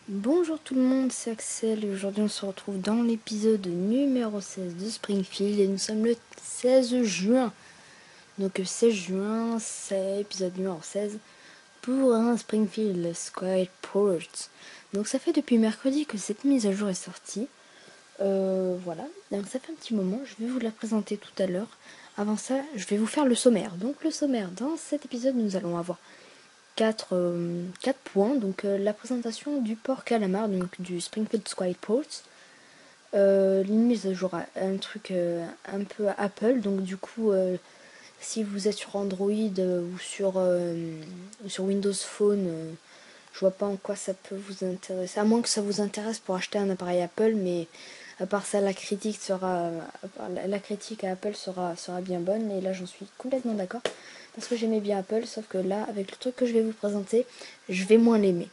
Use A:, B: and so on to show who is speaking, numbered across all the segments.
A: Bonjour tout le monde, c'est Axel et aujourd'hui on se retrouve dans l'épisode numéro 16 de Springfield et nous sommes le 16 juin. Donc 16 juin, c'est épisode numéro 16 pour un Springfield Skyport. Donc ça fait depuis mercredi que cette mise à jour est sortie. Voilà, donc ça fait un petit moment, je vais vous la présenter tout à l'heure. Avant ça, je vais vous faire le sommaire. Donc le sommaire, dans cet épisode nous allons avoir 4 points. Donc la présentation du port Calamar, donc du Springfield Skyport. Une mise à jour, un truc un peu Apple. Donc du coup, si vous êtes sur Android ou sur Windows Phone, je vois pas en quoi ça peut vous intéresser. À moins que ça vous intéresse pour acheter un appareil Apple, mais à part ça, la critique à Apple sera bien bonne. Et là, j'en suis complètement d'accord. Parce que j'aimais bien Apple, sauf que là, avec le truc que je vais vous présenter, je vais moins l'aimer.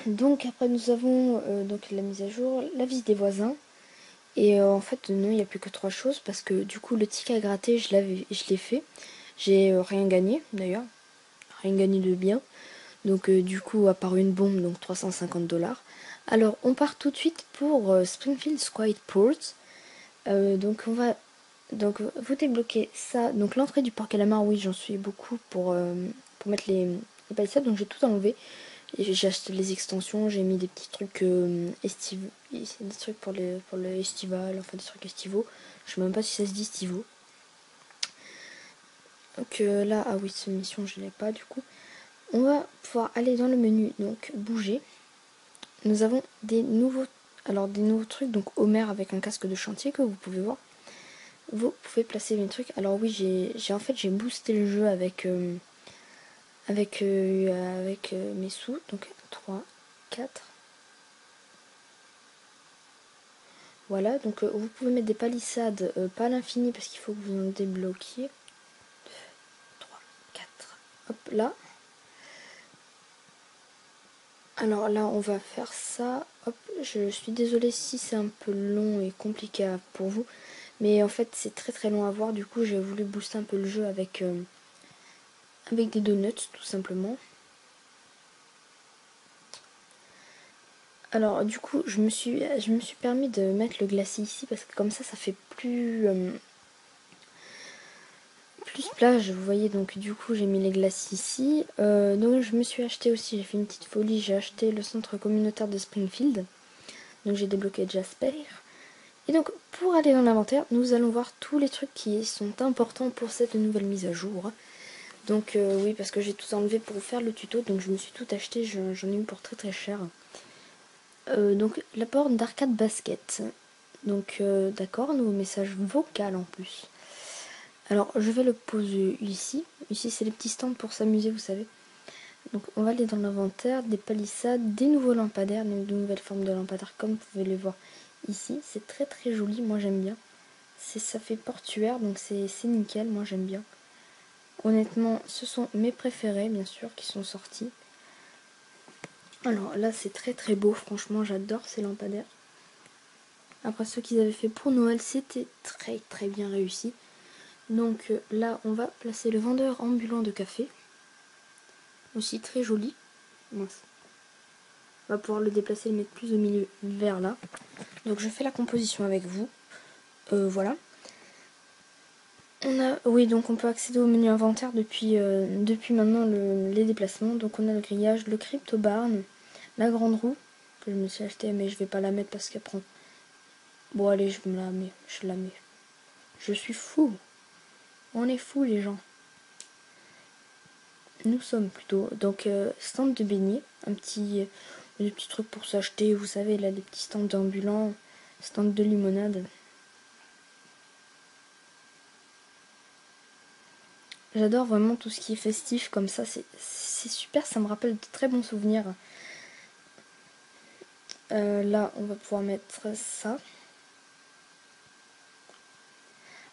A: Donc après, nous avons donc la mise à jour, la visite des voisins. Et en fait, non, il n'y a plus que 3 choses. Parce que du coup, le ticket à gratter, je l'ai fait. J'ai rien gagné, d'ailleurs. Rien gagné de bien. Donc du coup, à part une bombe, donc 350 $. Alors, on part tout de suite pour Springfield Skyport. Donc on va vous débloquez ça. Donc l'entrée du port Calamar, oui, j'en suis beaucoup pour mettre les palissades. Donc j'ai tout enlevé. Et j'ai acheté les extensions, j'ai mis des petits trucs estivaux, des trucs pour le estival, enfin des trucs estivaux. Je sais même pas si ça se dit estivaux. Donc là, ah oui, cette mission je l'ai pas du coup. On va pouvoir aller dans le menu, donc bouger. Nous avons des nouveaux trucs, donc Homer avec un casque de chantier que vous pouvez voir. Vous pouvez placer mes trucs. Alors oui, j'ai boosté le jeu avec mes sous. Donc 3, 4. Voilà, donc vous pouvez mettre des palissades, pas à l'infini parce qu'il faut que vous en débloquiez. 3, 4. Hop là. Alors là, on va faire ça. Hop, je suis désolée si c'est un peu long et compliqué pour vous. Mais en fait, c'est très très long à voir. Du coup, j'ai voulu booster un peu le jeu avec des donuts, tout simplement. Alors, du coup, je me suis permis de mettre le glacis ici parce que comme ça fait plus plage. Vous voyez, donc du coup, j'ai mis les glaces ici. Donc, je me suis acheté aussi, j'ai fait une petite folie, j'ai acheté le centre communautaire de Springfield. Donc, j'ai débloqué Jasper. Et donc, pour aller dans l'inventaire, nous allons voir tous les trucs qui sont importants pour cette nouvelle mise à jour. Donc, oui, parce que j'ai tout enlevé pour faire le tuto, donc je me suis tout acheté, j'en ai eu pour très très cher. Donc, la porte d'arcade basket. Donc, d'accord, nouveau message vocal en plus. Alors, je vais le poser ici. Ici, c'est les petits stands pour s'amuser, vous savez. Donc, on va aller dans l'inventaire, des palissades, des nouveaux lampadaires, donc de nouvelles formes de lampadaires, comme vous pouvez les voir ici. C'est très très joli, moi j'aime bien. Ça fait portuaire, donc c'est nickel, moi j'aime bien. Honnêtement, ce sont mes préférés, bien sûr, qui sont sortis. Alors là, c'est très très beau, franchement, j'adore ces lampadaires. Après, ceux qu'ils avaient fait pour Noël, c'était très très bien réussi. Donc là, on va placer le vendeur ambulant de café. Aussi très joli. Mince. On va pouvoir le déplacer, le mettre plus au milieu vers là. Donc je fais la composition avec vous. Voilà. Oui, donc on peut accéder au menu inventaire depuis maintenant les déplacements. Donc on a le grillage, le crypto barn, la grande roue que je me suis acheté, mais je vais pas la mettre parce qu'elle prend. Bon allez, je me la mets, je la mets. Je suis fou. On est fou les gens. Nous sommes plutôt donc stand de beignets, des petits trucs pour s'acheter, vous savez là, des petits stands ambulants, stand de limonade. J'adore vraiment tout ce qui est festif comme ça, c'est super, ça me rappelle de très bons souvenirs. Là, on va pouvoir mettre ça.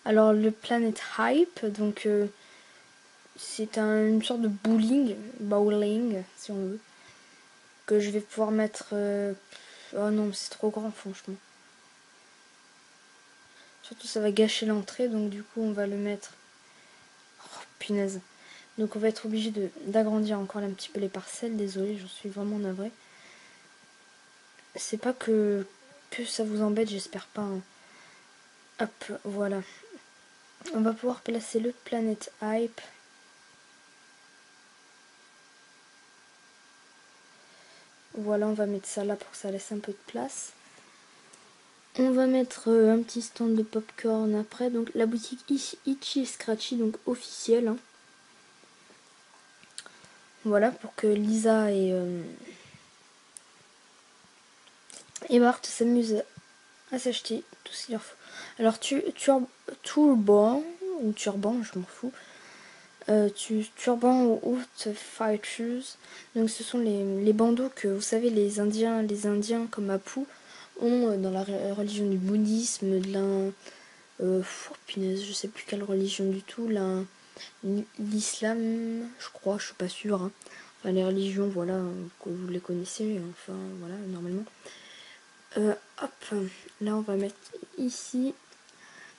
A: Alors, le Planet Hype, donc c'est une sorte de bowling, si on veut, que je vais pouvoir mettre. Oh non, c'est trop grand, franchement. Surtout, ça va gâcher l'entrée, donc du coup, on va le mettre. Oh, punaise. Donc on va être obligé d'agrandir encore un petit peu les parcelles. Désolée, j'en suis vraiment navrée. C'est pas que ça vous embête, j'espère pas. Hein. Hop, voilà. On va pouvoir placer le Planet Hype. Voilà, on va mettre ça là pour que ça laisse un peu de place. On va mettre un petit stand de popcorn après. Donc la boutique Itchy Scratchy, donc officielle. Hein. Voilà, pour que Lisa et Bart s'amusent à s'acheter tout ce qu'il leur faut. Alors Turban, ou Turban, je m'en fous. Turban ou Haute Fighters. Donc ce sont les bandeaux que vous savez les Indiens comme Apu ont dans la religion du bouddhisme, de punaise, je sais plus quelle religion du tout, l'islam, je crois, je suis pas sûre. Hein. Enfin les religions, voilà, que vous les connaissez, enfin voilà, normalement. Hop, là on va mettre ici.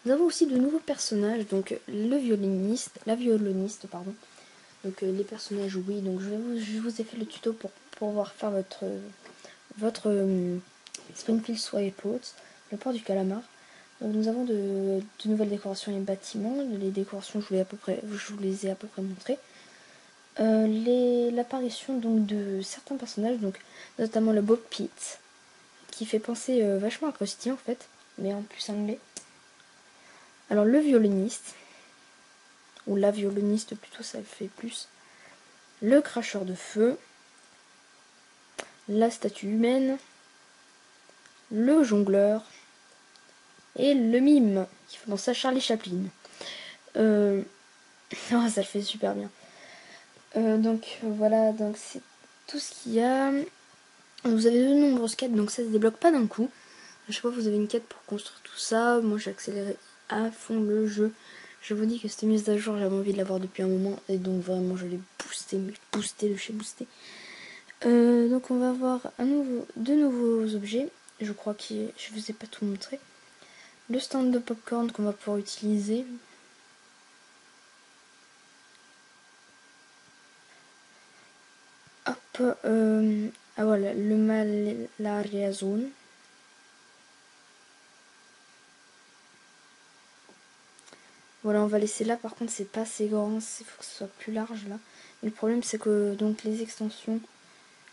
A: Nous avons aussi de nouveaux personnages, donc la violoniste, pardon. Donc les personnages, oui, donc je vous ai fait le tuto pour pouvoir faire votre Springfield Sway Plots, le port du calamar. Donc nous avons de nouvelles décorations et bâtiments. Les décorations, je vous les ai à peu près montrées. L'apparition donc de certains personnages, donc notamment le Bob Pitt, qui fait penser vachement à Krusty en fait, mais en plus anglais. Alors le violoniste, ou la violoniste plutôt, ça fait plus. Le cracheur de feu, la statue humaine, le jongleur et le mime qui fait penser à Charlie Chaplin. Oh, ça le fait super bien. Donc voilà, donc c'est tout ce qu'il y a. Vous avez de nombreuses quêtes, donc ça se débloque pas d'un coup. À chaque fois vous avez une quête pour construire tout ça. Moi j'ai accéléré à fond le jeu. Je vous dis que cette mise à jour, j'avais envie de l'avoir depuis un moment. Et donc vraiment je l'ai boosté de chez boosté. Donc on va avoir deux nouveaux objets. Je crois que je vous ai pas tout montré. Le stand de popcorn qu'on va pouvoir utiliser. Hop, ah voilà, le malaria zone. Voilà, on va laisser là. Par contre, c'est pas assez grand. Il faut que ce soit plus large là. Et le problème, c'est que donc les extensions,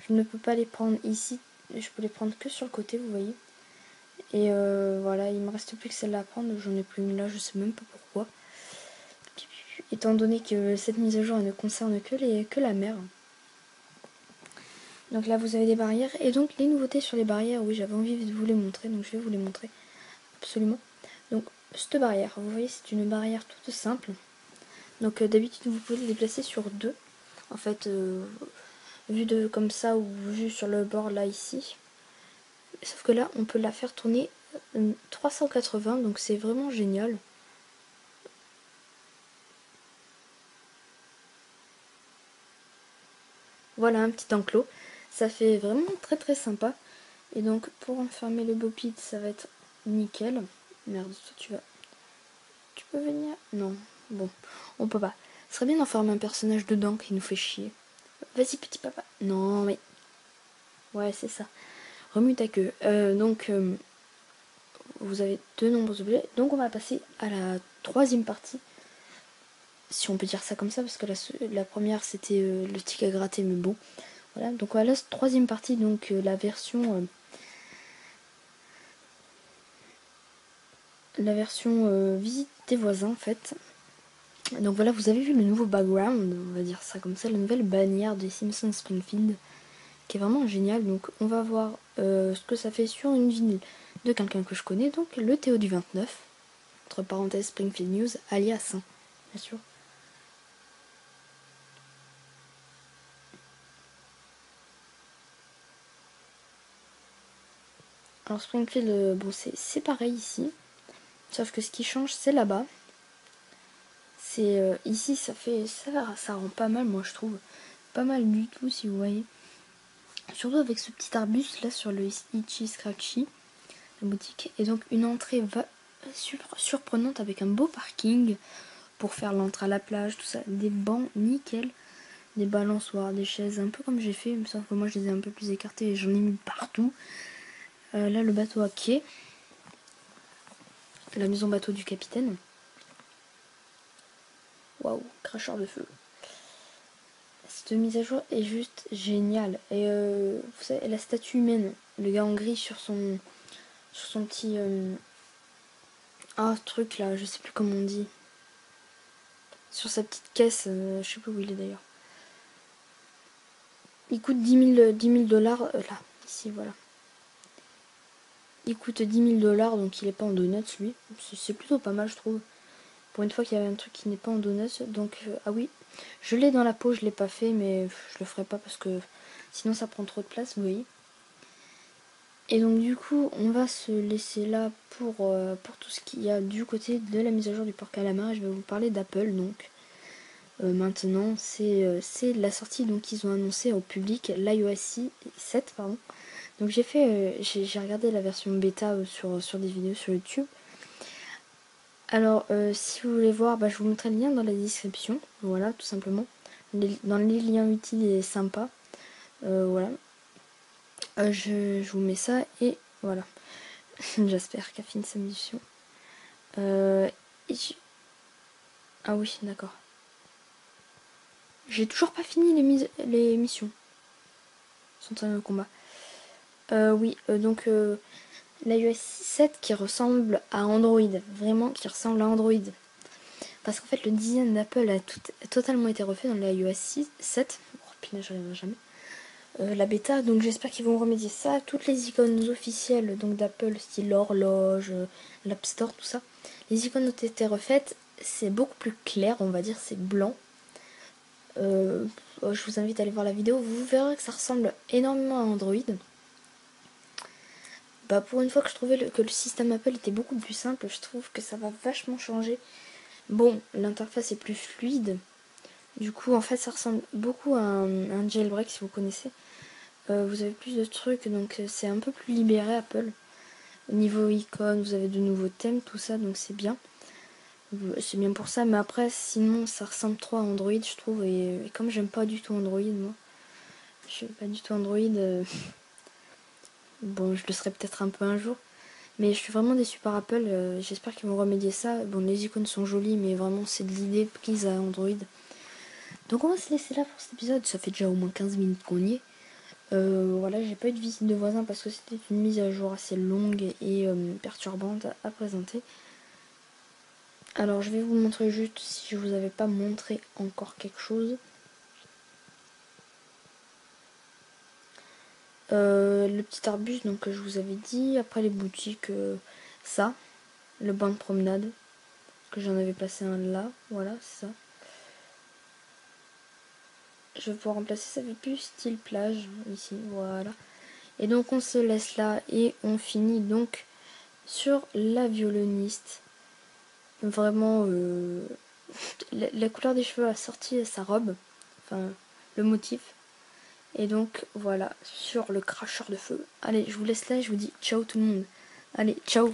A: je ne peux pas les prendre ici. Je peux les prendre que sur le côté, vous voyez. Et voilà, il me reste plus que celle-là à prendre. J'en ai plus une là, je sais même pas pourquoi. Étant donné que cette mise à jour elle ne concerne que la mer. Donc là, vous avez des barrières. Et donc, les nouveautés sur les barrières, oui, j'avais envie de vous les montrer. Donc, je vais vous les montrer. Absolument. Donc, cette barrière, vous voyez, c'est une barrière toute simple. Donc, d'habitude, vous pouvez les déplacer sur deux. En fait, vu comme ça ou vu sur le bord là, ici. Sauf que là, on peut la faire tourner 380. Donc, c'est vraiment génial. Voilà, un petit enclos. Ça fait vraiment très très sympa. Et donc, pour enfermer le Bopit, ça va être nickel. Merde, toi, tu peux venir? Non. Bon, on peut pas. Ce serait bien d'enfermer un personnage dedans qui nous fait chier. Vas-y, petit papa. Non, mais... Ouais, c'est ça. Remue ta queue. Vous avez de nombreux objets. Donc, on va passer à la troisième partie. Si on peut dire ça comme ça, parce que la première, c'était le tic à gratter, mais bon. Voilà, donc voilà, la troisième partie, donc la version visite des voisins en fait. Donc voilà, vous avez vu le nouveau background, on va dire ça comme ça, la nouvelle bannière des Simpsons Springfield, qui est vraiment génial. Donc on va voir ce que ça fait sur une ville de quelqu'un que je connais, donc le Théo du 29, entre parenthèses Springfield News, alias, hein, bien sûr. Alors Springfield, bon c'est pareil ici, sauf que ce qui change c'est là-bas. C'est ici ça rend pas mal, moi je trouve. Pas mal du tout si vous voyez. Surtout avec ce petit arbuste là sur le Itchy Scratchy, la boutique. Et donc une entrée surprenante avec un beau parking. pour faire l'entrée à la plage, tout ça. Des bancs nickel, des balançoires, des chaises, un peu comme j'ai fait, sauf que moi je les ai un peu plus écartées et j'en ai mis partout. Là le bateau à quai, la maison bateau du capitaine. Waouh, cracheur de feu. Cette mise à jour est juste géniale. Et vous savez, la statue humaine, le gars en gris sur son petit truc là, je sais plus comment on dit. Sur sa petite caisse, je sais plus où il est d'ailleurs. Il coûte 10 000 $, là, ici, voilà. Il coûte 10 000 $, donc il est pas en donuts lui. C'est plutôt pas mal, je trouve. Pour une fois qu'il y avait un truc qui n'est pas en donuts. Donc, ah oui, je l'ai dans la peau, je l'ai pas fait, mais je le ferai pas parce que sinon ça prend trop de place, vous voyez. Et donc du coup, on va se laisser là pour tout ce qu'il y a du côté de la mise à jour du port Calamar. Je vais vous parler d'Apple, donc. Maintenant, c'est la sortie, donc ils ont annoncé au public l'iOS 7, pardon. Donc j'ai regardé la version bêta sur des vidéos sur YouTube. Alors si vous voulez voir, je vous mettrai le lien dans la description, voilà, tout simplement. Dans les liens utiles et sympas, voilà. Je vous mets ça et voilà. J'espère qu'elle finit sa mission. Ah oui, d'accord. J'ai toujours pas fini les missions. Sont en combat. Oui, donc l'iOS 7 qui ressemble à Android, vraiment qui ressemble à Android. Parce qu'en fait le design d'Apple a totalement été refait dans l'iOS 7. Oh putain, j'arriverai jamais. La bêta, donc j'espère qu'ils vont remédier ça. Toutes les icônes officielles donc d'Apple, style l'horloge, l'App Store, tout ça. Les icônes ont été refaites, c'est beaucoup plus clair, on va dire, c'est blanc. Je vous invite à aller voir la vidéo, vous verrez que ça ressemble énormément à Android. Pour une fois que je trouvais que le système Apple était beaucoup plus simple, je trouve que ça va vachement changer. Bon, l'interface est plus fluide. Du coup, en fait, ça ressemble beaucoup à un jailbreak, si vous connaissez. Vous avez plus de trucs, donc c'est un peu plus libéré, Apple. Au niveau icône, vous avez de nouveaux thèmes, tout ça, donc c'est bien. C'est bien pour ça, mais après, sinon, ça ressemble trop à Android, je trouve. Et comme j'aime pas du tout Android, moi, je n'aime pas du tout Android... Bon, je le serai peut-être un peu un jour. Mais je suis vraiment déçue par Apple. J'espère qu'ils vont remédier ça. Bon, les icônes sont jolies, mais vraiment, c'est de l'idée prise à Android. Donc, on va se laisser là pour cet épisode. Ça fait déjà au moins 15 minutes qu'on y est. Voilà, j'ai pas eu de visite de voisins parce que c'était une mise à jour assez longue et perturbante à présenter. Alors, je vais vous montrer juste si je vous avais pas montré encore quelque chose. Le petit arbuste donc que je vous avais dit, après les boutiques, ça, le banc de promenade, que j'en avais placé un là, voilà, c'est ça. Je vais pouvoir remplacer, ça fait plus style plage, ici, voilà. Et donc on se laisse là et on finit donc sur la violoniste. Vraiment, la couleur des cheveux a sorti sa robe, enfin le motif. Et donc voilà, sur le cracheur de feu. Allez, je vous laisse là et je vous dis ciao tout le monde. Allez, ciao.